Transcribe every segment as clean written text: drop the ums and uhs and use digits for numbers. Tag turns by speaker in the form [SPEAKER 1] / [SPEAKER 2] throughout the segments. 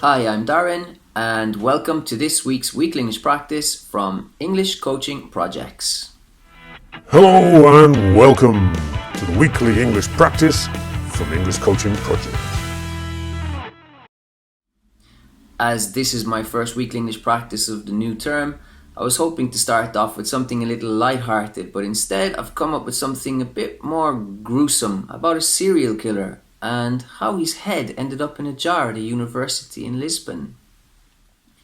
[SPEAKER 1] Hi, I'm Darren, and welcome to this week's weekly English practice from English Coaching Projects.
[SPEAKER 2] Hello and welcome to the weekly English practice from English Coaching Projects.
[SPEAKER 1] As this is my first weekly English practice of the new term, I was hoping to start off with something a little light-hearted, but instead I've come up with something a bit more gruesome about a serial killer and how his head ended up in a jar at a university in Lisbon.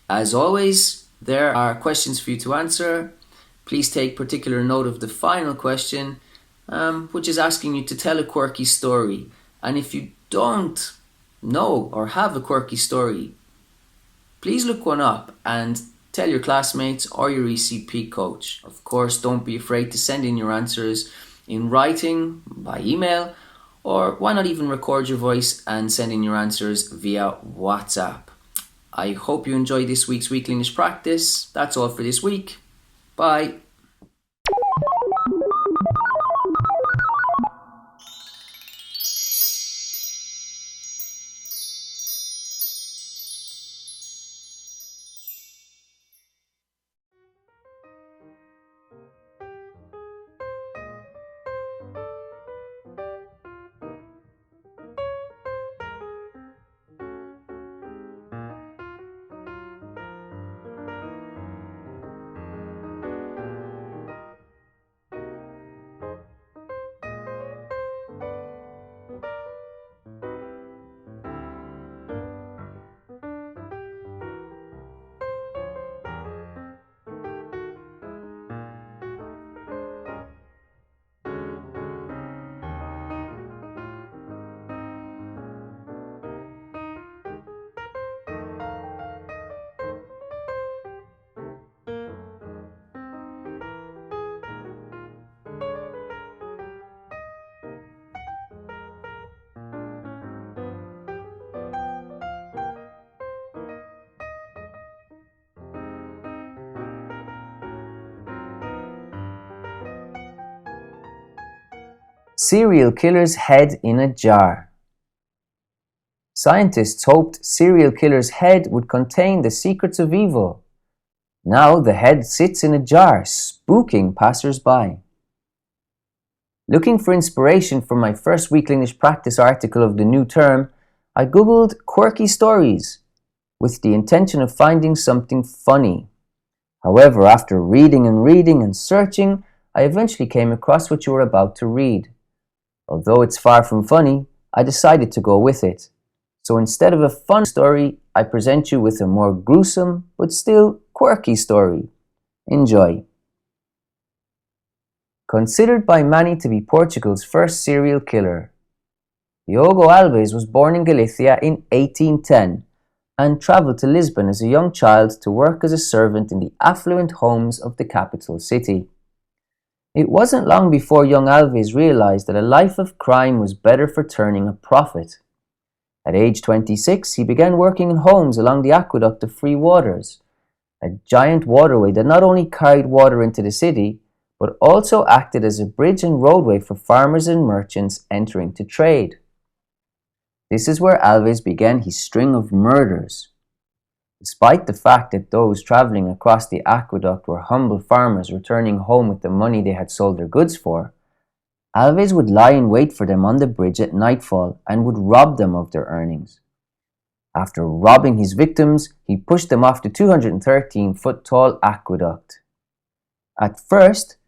[SPEAKER 1] As always, there are questions for you to answer. Please take particular note of the final question, which is asking you to tell a quirky story. And if you don't know or have a quirky story, please look one up and tell your classmates or your ECP coach. Of course, don't be afraid to send in your answers in writing, by email, or why not even record your voice and send in your answers via WhatsApp. I hope you enjoyed this week's weekly English practice. That's all for this week. Bye. Serial killer's head in a jar. Scientists hoped serial killer's head would contain the secrets of evil. Now the head sits in a jar, spooking passers-by. Looking for inspiration for my first weekly English practice article of the new term, I googled quirky stories with the intention of finding something funny. However, after reading and searching, I eventually came across what you were about to read. Although it's far from funny, I decided to go with it. So instead of a fun story, I present you with a more gruesome but still quirky story. Enjoy. Considered by many to be Portugal's first serial killer, Diogo Alves was born in Galicia in 1810 and travelled to Lisbon as a young child to work as a servant in the affluent homes of the capital city. It wasn't long before young Alves realized that a life of crime was better for turning a profit. At age 26, he began working in homes along the aqueduct of Free Waters, a giant waterway that not only carried water into the city, but also acted as a bridge and roadway for farmers and merchants entering to trade. This is where Alves began his string of murders. Despite the fact that those travelling across the aqueduct were humble farmers returning home with the money they had sold their goods for, Alves would lie in wait for them on the bridge at nightfall and would rob them of their earnings. After robbing his victims, he pushed them off the 213-foot-tall aqueduct. At first,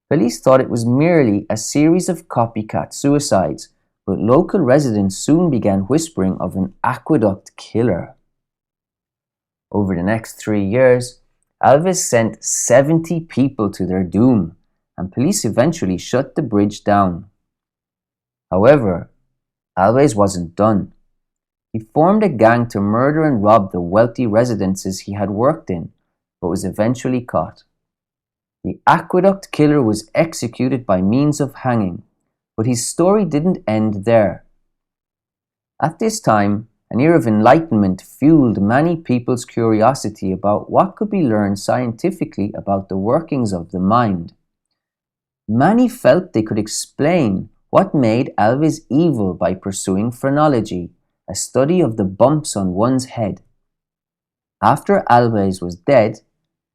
[SPEAKER 1] police thought it was merely a series of copycat suicides, but local residents soon began whispering of an aqueduct killer. Over the next 3 years, Alves sent 70 people to their doom, and police eventually shut the bridge down. However, Alves wasn't done. He formed a gang to murder and rob the wealthy residences he had worked in, but was eventually caught. The aqueduct killer was executed by means of hanging, but his story didn't end there. At this time, an era of enlightenment fueled many people's curiosity about what could be learned scientifically about the workings of the mind. Many felt they could explain what made Alves evil by pursuing phrenology, a study of the bumps on one's head, After Alves was dead,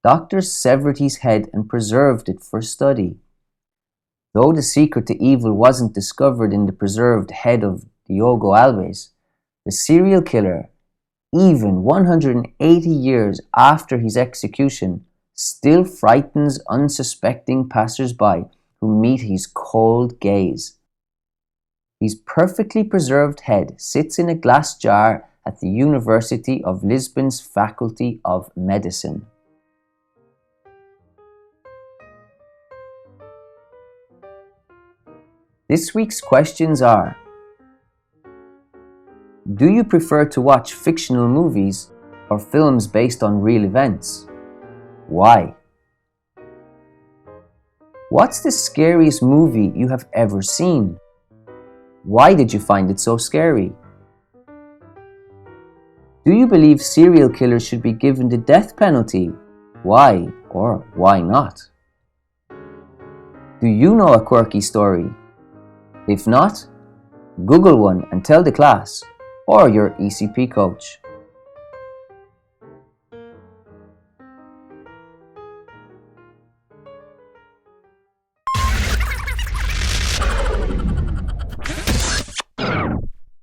[SPEAKER 1] doctors severed his head and preserved it for study. Though the secret to evil wasn't discovered in the preserved head of Diogo Alves, the serial killer, even 180 years after his execution, still frightens unsuspecting passers-by who meet his cold gaze. His perfectly preserved head sits in a glass jar at the University of Lisbon's Faculty of Medicine. This week's questions are: do you prefer to watch fictional movies or films based on real events? Why? What's the scariest movie you have ever seen? Why did you find it so scary? Do you believe serial killers should be given the death penalty? Why or why not? Do you know a quirky story? If not, Google one and tell the class or your ECP coach.